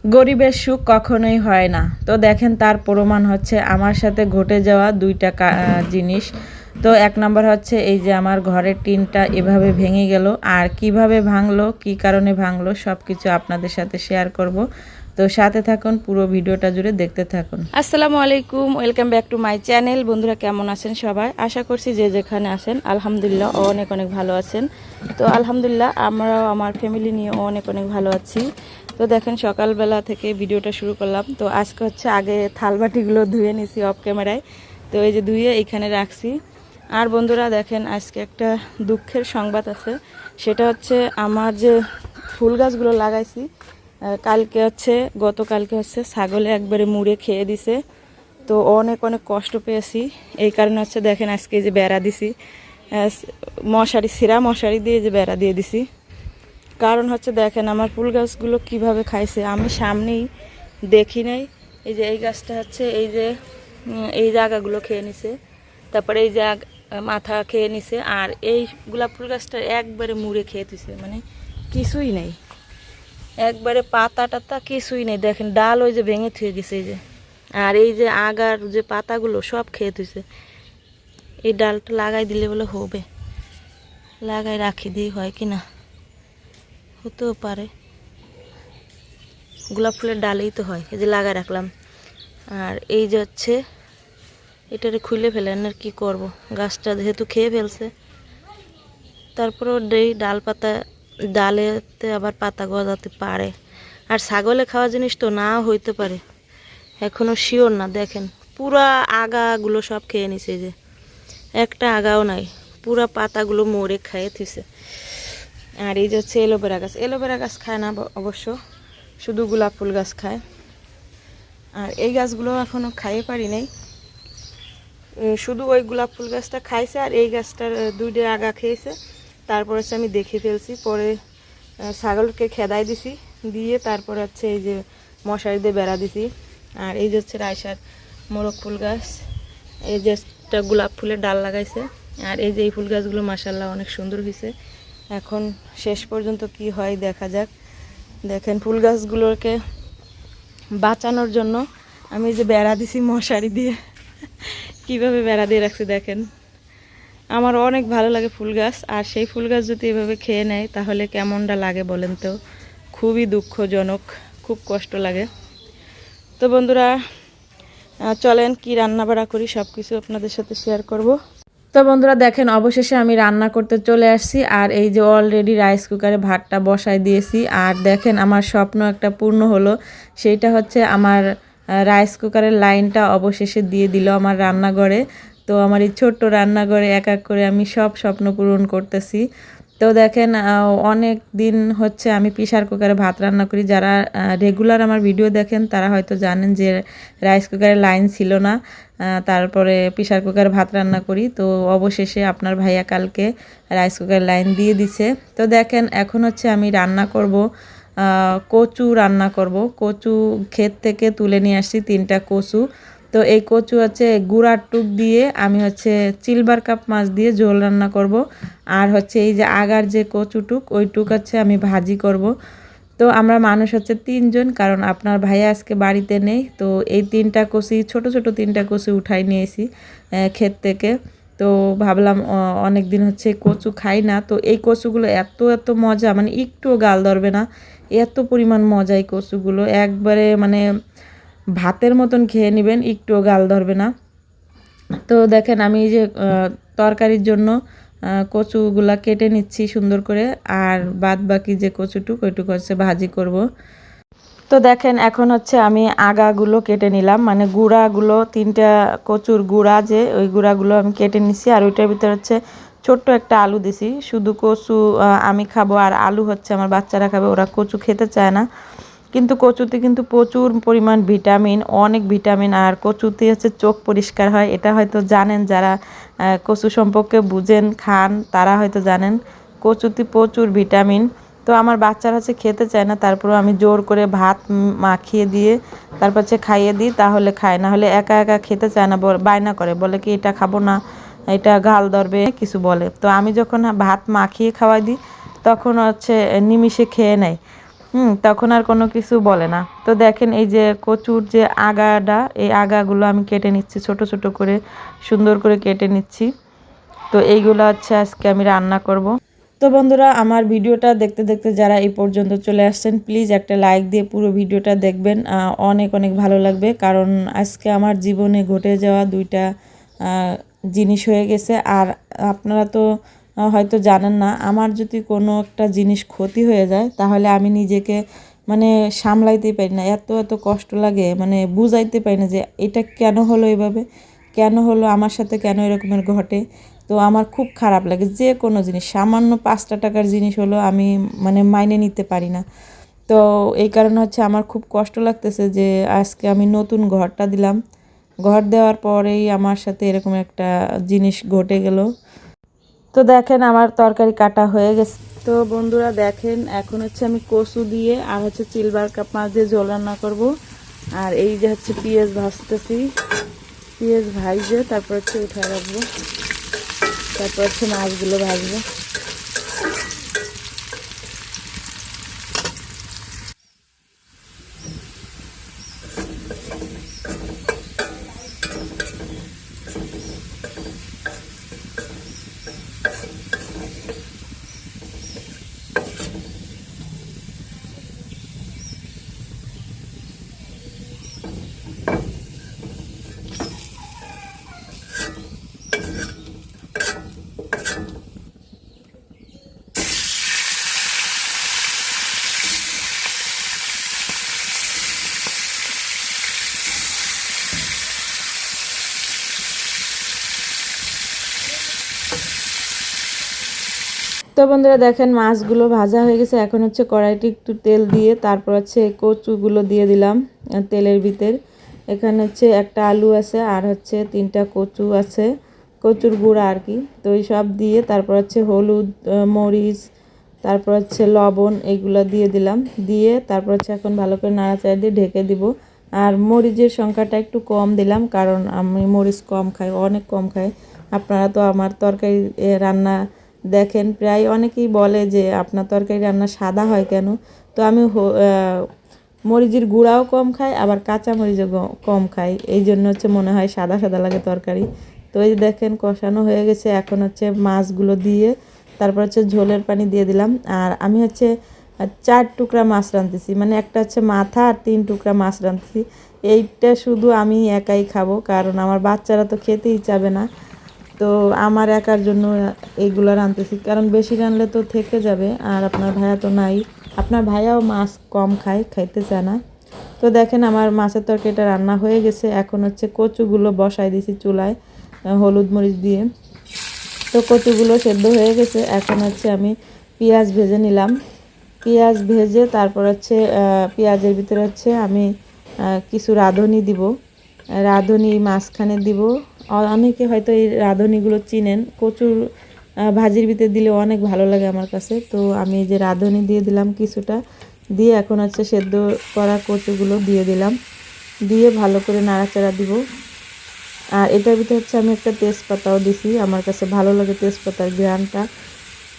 গরিবের সুখ কখনোই হয় না। তো দেখেন তার প্রমাণ হচ্ছে আমার সাথে ঘটে যাওয়া দুইটা জিনিস। তো এক নম্বর হচ্ছে এই যে আমার ঘরের টিনটা এভাবে ভেঙে গেল, আর কিভাবে ভাঙলো, কি কারণে ভাঙলো সব কিছু আপনাদের সাথে শেয়ার করব। তো সাথে থাকুন, পুরো ভিডিওটা জুড়ে দেখতে থাকুন। আসসালামু আলাইকুম, welcome back to my channel. বন্ধুরা কেমন আছেন সবাই? আশা করছি যে যেখানে আছেন আলহামদুলিল্লাহ অনেক অনেক ভালো আছেন। তো আলহামদুলিল্লাহ আমরাও আমার ফ্যামিলি নিয়ে অনেক অনেক ভালো আছি। তো দেখেন সকালবেলা থেকে ভিডিওটা শুরু করলাম। তো আজকে হচ্ছে আগে থালবাটিগুলো ধুয়ে নিছি অফ ক্যামেরায়। তো এই যে ধুয়ে এইখানে রাখছি। আর বন্ধুরা দেখেন আজকে একটা দুঃখের সংবাদ আছে। সেটা হচ্ছে আমার যে ফুল গাছগুলো লাগাইছি কালকে হচ্ছে গতকালকে হচ্ছে ছাগলে একবারে মুড়ে খেয়ে দিছে। তো অনেক অনেক কষ্ট পেয়েছি। এই কারণে হচ্ছে দেখেন আজকে যে বেড়া দিছি, মশারি ছিঁড়া মশারি দিয়ে যে বেড়া দিয়ে দিছি। কারণ হচ্ছে দেখেন আমার ফুল গাছগুলো কিভাবে খাইছে আমি সামনেই দেখি নাই। এই যে এই গাছটা হচ্ছে এই যে এই জায়গাগুলো খেয়ে নিছে, তারপরে এই যে মাথা খেয়ে নিছে, আর এই গোলাপ ফুল গাছটা একবারে মুড়ে খেয়ে দিছে, মানে কিছুই নেই, একবারে পাতা টাতা কিছুই নেই। দেখেন ডাল ওই যে ভেঙে থুয়ে গেছে এই যে, আর এই যে আগার যে পাতাগুলো সব খেয়ে দিছে। এই ডালটা লাগাই দিলে বলে হবে, লাগাই রাখি দিই হয় কি না, হতেও পারে। গোলাপ ফুলের ডালেই তো হয়, এই যে লাগাই রাখলাম। আর এই যে হচ্ছে এটারে খুলে ফেলেন আর কি করব, গাছটা যেহেতু খেয়ে ফেলছে। তারপরেও এই ডাল পাতা, ডালেতে আবার পাতা গজাতে পারে, আর ছাগলে খাওয়া জিনিস তো নাও হইতে পারে, এখনো শিওর না। দেখেন পুরা আগাগুলো সব খেয়ে নিছে, যে একটা আগাও নাই, পুরা পাতাগুলো মরে খেয়ে থুইছে। আর এই যে হচ্ছে এলোভেরা গাছ, এলোভেরা গাছ খায় না অবশ্য, শুধু গোলাপ ফুল গাছ খায়। আর এই গাছগুলো এখনো খাইয়ে পারি নাই, শুধু ওই গোলাপ ফুল গাছটা খাইছে, আর এই গাছটার দুইটা আগা খেয়েছে। তারপর হচ্ছে আমি দেখে ফেলছি, পরে ছাগলকে খেদাই দিছি, দিয়ে তারপর হচ্ছে এই যে মশারি দিয়ে বেড়া দিছি। আর এই যে হচ্ছে রায়সার মোরগ ফুল গাছ, এই যে একটা গোলাপ ফুলের ডাল লাগাইছে। আর এই যে এই ফুল গাছগুলো মাশাআল্লাহ অনেক সুন্দর হয়েছে। এখন শেষ পর্যন্ত কি হয় দেখা যাক। দেখেন ফুল গাছগুলোকে বাঁচানোর জন্য আমি যে বেড়া দিছি মশারি দিয়ে, কিভাবে বেড়া দিয়ে রাখছি দেখেন। আমার অনেক ভালো লাগে ফুল গাছ, আর সেই ফুল গাছ যদি এভাবে খেয়ে নেয় তাহলে কেমনটা লাগে বলেন তো? খুবই দুঃখজনক, খুব কষ্ট লাগে। তো বন্ধুরা চলেন কি রান্না বাড়া করি সব কিছু আপনাদের সাথে শেয়ার করব। তো বন্ধুরা দেখেন অবশেষে আমি রান্না করতে চলে আসছি, আর এই যে অলরেডি রাইস কুকারে ভাতটা বসাই দিয়েছি। আর দেখেন আমার স্বপ্ন একটা পূর্ণ হলো, সেইটা হচ্ছে আমার রাইস কুকারের লাইনটা অবশেষে দিয়ে দিল আমার রান্নাঘরে। তো আমার এই ছোট্ট রান্নাঘরে এক এক করে আমি সব স্বপ্ন পূরণ করতেছি। তো দেখেন অনেক দিন হচ্ছে আমি প্রেসার কুকারে ভাত রান্না করি। যারা রেগুলার আমার ভিডিও দেখেন তারা হয়তো জানেন যে রাইস কুকারের লাইন ছিল না, তারপরে প্রেসার কুকারে ভাত রান্না করি। তো অবশেষে আপনার ভাইয়া কালকে রাইস কুকারের লাইন দিয়ে দিছে। তো দেখেন এখন হচ্ছে আমি রান্না করব, কচু রান্না করব। কচু ক্ষেত থেকে তুলে নিয়ে আসছি 3টা কচু। তো এই কচু হচ্ছে গুঁড়ার টুক দিয়ে আমি হচ্ছে সিলভার কাপ মাছ দিয়ে ঝোল রান্না করব। আর হচ্ছে এই যে আগার যে কচু টুক, ওই টুক হচ্ছে আমি ভাজি করব। তো আমরা মানুষ হচ্ছে 3 জন, কারণ আপনার ভাইয়া আজকে বাড়িতে নেই। তো এই 3টা কচি, ছোট ছোট 3টা কচি উঠাই নিয়েছি ক্ষেত থেকে। তো ভাবলাম অনেক দিন হচ্ছে কচু খাই না, তো এই কচুগুলো এত এত মজা, মানে একটুও গাল ধরবে না, এত পরিমাণ মজা এই কচুগুলো, একবারে মানে ভাতের মতন খেয়ে নেবেন, একটুও গাল ধরবে না। তো দেখেন আমি এই যে তরকারির জন্য কচুগুলা কেটে নিচ্ছি সুন্দর করে, আর বাদ বাকি যে কচুটুক ওইটুকু হচ্ছে ভাজি করব। তো দেখেন এখন হচ্ছে আমি আগাগুলো কেটে নিলাম, মানে গুঁড়াগুলো 3টা কচুর গুঁড়া যে ওই গুঁড়াগুলো আমি কেটে নিছি। আর ওইটার ভিতরে হচ্ছে ছোট্ট একটা আলু দিছি, শুধু কচু আমি খাবো আর আলু হচ্ছে আমার বাচ্চারা খাবে, ওরা কচু খেতে চায় না। কিন্তু কচুতে কিন্তু প্রচুর পরিমাণ ভিটামিন, অনেক ভিটামিন, আর কচুতে হচ্ছে চোখ পরিষ্কার হয়, এটা হয়তো জানেন। যারা কচু সম্পর্কে বুঝেন খান তারা হয়তো জানেন কচুতে প্রচুর ভিটামিন। তো আমার বাচ্চারা হচ্ছে খেতে চায় না, তারপরেও আমি জোর করে ভাত মাখিয়ে দিয়ে তারপর হচ্ছে খাইয়ে দিই, তাহলে খায়, না হলে একা একা খেতে চায় না, বায়না করে, বলে কি এটা খাবো না, এটা গাল ধরবে কিছু বলে। তো আমি যখন ভাত মাখিয়ে খাওয়াই দিই তখন হচ্ছে নিমিষে খেয়ে নেয়। তখন আর কোনো কিছু বলে না। তো দেখেন এই যে কচুর যে আগাটা, এই আগাগুলো আমি কেটে নিচ্ছি, ছোট ছোট করে সুন্দর করে কেটে নিচ্ছি। তো এইগুলো হচ্ছে আজকে আমি রান্না করব। তো বন্ধুরা, আমার ভিডিওটা দেখতে দেখতে যারা এই পর্যন্ত চলে আসছেন, প্লিজ একটা লাইক দিয়ে পুরো ভিডিওটা দেখবেন। অনেক অনেক ভালো লাগবে, কারণ আজকে আমার জীবনে ঘটে যাওয়া দুইটা জিনিস হয়ে গেছে। আর আপনারা তো হয়তো জানেন না, আমার যদি কোনো একটা জিনিস ক্ষতি হয়ে যায় তাহলে আমি নিজেকে মানে সামলাইতেই পারি না, এত এত কষ্ট লাগে, মানে বুঝাইতে পারি না যে এটা কেন হলো, এভাবে কেন হলো, আমার সাথে কেন এরকমের ঘটে। তো আমার খুব খারাপ লাগে, যে কোনো জিনিস, সামান্য 5টা টাকার জিনিস হলো আমি মানে মাইনে নিতে পারি না। তো এই কারণে হচ্ছে আমার খুব কষ্ট লাগতেছে যে আজকে আমি নতুন ঘরটা দিলাম, ঘর দেওয়ার পরেই আমার সাথে এরকম একটা জিনিস ঘটে গেল। তো দেখেন আমার তরকারি কাটা হয়ে গেছে। তো বন্ধুরা দেখেন, এখন হচ্ছে আমি কচু দিয়ে আর হচ্ছে সিলভার কাপ মাছ দিয়ে ঝোল রান্না করব। আর এই যে হচ্ছে পেঁয়াজ ভাজতেছি, পেঁয়াজ ভাজে তারপর হচ্ছে উঠায় রাখবো, তারপর হচ্ছে মাছগুলো ভাজবো। তো বন্ধুরা দেখেন, মাছগুলো ভাজা হয়ে গেছে। এখন হচ্ছে কড়াইতে একটু তেল দিয়ে তারপর হচ্ছে কচুগুলো দিয়ে দিলাম তেলের ভিতর। এখানে হচ্ছে একটা আলু আছে আর হচ্ছে 3টা কচু আছে, কচুর গুঁড়া আর কি। তো এই সব দিয়ে তারপর হচ্ছে হলুদ, মরিচ, তারপর হচ্ছে লবণ, এইগুলো দিয়ে দিলাম। দিয়ে তারপর হচ্ছে এখন ভালো করে নাড়াচাড়া দিয়ে ঢেকে দিব। আর মরিচের সংখ্যাটা একটু কম দিলাম, কারণ আমি মরিচ কম খাই, অনেক কম খাই। আপনারা তো আমার তরকারি রান্না দেখেন, প্রায় অনেকেই বলে যে আপনার তরকারি রান্না সাদা হয় কেন। তো আমি মরিচের গুঁড়াও কম খাই, আবার কাঁচা মরিচও কম খাই, এই জন্য হচ্ছে মনে হয় সাদা সাদা লাগে তরকারি। তো এই দেখেন কষানো হয়ে গেছে, এখন হচ্ছে মাছগুলো দিয়ে তারপর হচ্ছে ঝোলের পানি দিয়ে দিলাম। আর আমি হচ্ছে 4 টুকরা মাছ রাঁধতেছি, মানে একটা হচ্ছে মাথা আর 3 টুকরা মাছ রাঁধতেছি। এইটা শুধু আমি একাই খাবো, কারণ আমার বাচ্চারা তো খেতেই চাবে না। তো আমার একার জন্য এইগুলো রাঁধতেছি, কারণ বেশি রাঁধলে তো থেকে যাবে। আর আপনার ভাইয়া তো নাই, আপনার ভাইয়াও মাছ কম খাইতে চায় না। তো দেখেন আমার মাছের তরকারিটা রান্না হয়ে গেছে। এখন হচ্ছে কচুগুলো বসাই দিয়েছি চুলায় হলুদ মরিচ দিয়ে। তো কচুগুলো সেদ্ধ হয়ে গেছে। এখন হচ্ছে আমি পেঁয়াজ ভেজে নিলাম, পেঁয়াজ ভেজে তারপর হচ্ছে পেঁয়াজের ভিতরে হচ্ছে আমি কিছু রাঁধুনি দিব, রাঁধুনি মাঝখানে দিব। অনেকে হয়তো এই রাঁধুনিগুলো চিনেন, কচুর ভাজির ভিতরে দিলে অনেক ভালো লাগে আমার কাছে। তো আমি এই যে রাঁধুনি দিয়ে দিলাম কিছুটা, দিয়ে এখন হচ্ছে সেদ্ধ করা কচুগুলো দিয়ে দিলাম, দিয়ে ভালো করে নাড়াচাড়া দিব। আর এটার ভিতরে হচ্ছে আমি একটা তেজপাতাও দিছি, আমার কাছে ভালো লাগে তেজপাতার ঘ্রাণটা।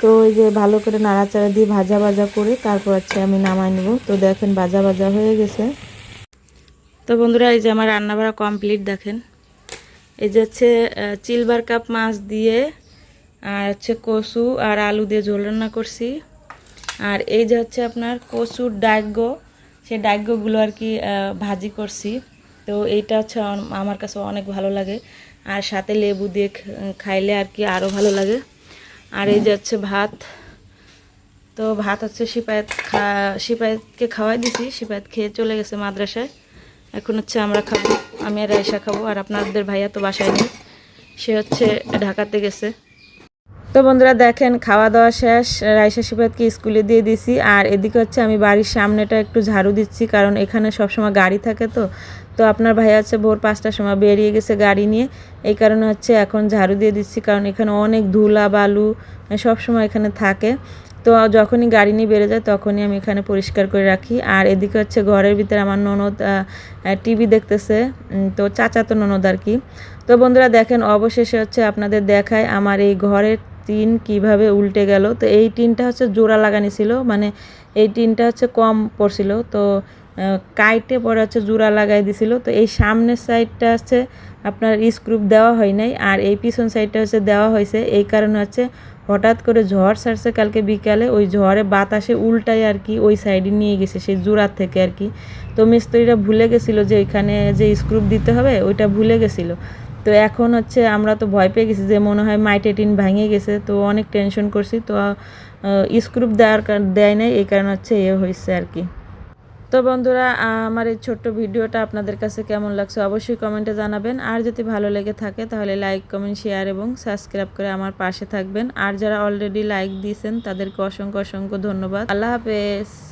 তো এই যে ভালো করে নাড়াচাড়া দিয়ে ভাজা ভাজা করে তারপর হচ্ছে আমি নামাই নেব। তো দেখেন ভাজা ভাজা হয়ে গেছে। তো বন্ধুরা, এই যে আমার রান্না বাড়া কমপ্লিট। দেখেন এই যে হচ্ছে সিলভার কাপ মাছ দিয়ে আর হচ্ছে কচু আর আলু দিয়ে ঝোল রান্না করছি। আর এই যে হচ্ছে আপনার কচুর ডাগ্য, সেই ডাগ্যগুলো আর কি ভাজি করছি। তো এইটা হচ্ছে আমার কাছে অনেক ভালো লাগে, আর সাথে লেবু দিয়ে খাইলে আর কি আরও ভালো লাগে। আর এই যে হচ্ছে ভাত, তো ভাত হচ্ছে সিপাইতকে খাওয়াই দিছি, সিপাইত খেয়ে চলে গেছে মাদ্রাসায়। এখন হচ্ছে আমরা খাবো, আমি আর রাইসা খাবো। আর আপনাদের ভাইয়া তো বাসায় নেই, সে হচ্ছে ঢাকাতে গেছে। তো বন্ধুরা দেখেন খাওয়া দাওয়া শেষ, রাইসা সিপাতকে স্কুলে দিয়ে দিছি। আর এদিকে হচ্ছে আমি বাড়ির সামনেটা একটু ঝাড়ু দিচ্ছি, কারণ এখানে সবসময় গাড়ি থাকে। তো তো আপনার ভাই হচ্ছে ভোর 5টার সময় বেরিয়ে গেছে গাড়ি নিয়ে, এই কারণে হচ্ছে এখন ঝাড়ু দিয়ে দিচ্ছি, কারণ এখানে অনেক ধুলা বালু সবসময় এখানে থাকে। তো যখনই গাড়ি নিয়ে বেড়ে যায় তখনই আমি এখানে পরিষ্কার করে রাখি। আর এদিকে হচ্ছে ঘরের ভিতরে আমার ননদ টিভি দেখতেছে, তো চাচাতো ননদ আর কি। তো বন্ধুরা দেখেন অবশেষে হচ্ছে আপনাদের দেখায় আমার এই ঘরের টিন কিভাবে উল্টে গেল। তো এই টিনটা হচ্ছে জোড়া লাগানি ছিল, মানে এই টিনটা হচ্ছে কম পড়ছিল, তো কাইটে পরে হচ্ছে জোড়া লাগাই দিছিল। তো এই সামনের সাইডটা হচ্ছে আপনার স্ক্রু দেওয়া হয় নাই, আর এই পিছন সাইডটা হচ্ছে দেওয়া হয়েছে। এই কারণে হচ্ছে হঠাৎ করে ঝড় ছাড়ছে কালকে বিকালে, ওই ঝড়ে বাতাসে উল্টায় আর কি ওই সাইডে নিয়ে গেছে সেই জোড়ার থেকে আর কি। তো মিস্ত্রিরা ভুলে গেছিলো যে এখানে যে স্ক্রু দিতে হবে ওইটা ভুলে গেছিলো। তো এখন হচ্ছে আমরা তো ভয় পেয়ে গেছি যে মনে হয় মাইটে টিন ভেঙে গেছে, তো অনেক টেনশন করছি। তো স্ক্রু দেয় নাই, এই কারণে হচ্ছে হয়েছে আর কি। তো বন্ধুরা, আমার এই ছোট্ট ভিডিওটা আপনাদের কাছে কেমন লাগছে অবশ্যই কমেন্টে জানাবেন। আর যদি ভালো লেগে থাকে তাহলে লাইক, কমেন্ট, শেয়ার এবং সাবস্ক্রাইব করে আমার পাশে থাকবেন। আর যারা অলরেডি লাইক দিয়েছেন তাদেরকে অসংখ্য অসংখ্য ধন্যবাদ। আল্লাহ হাফেজ।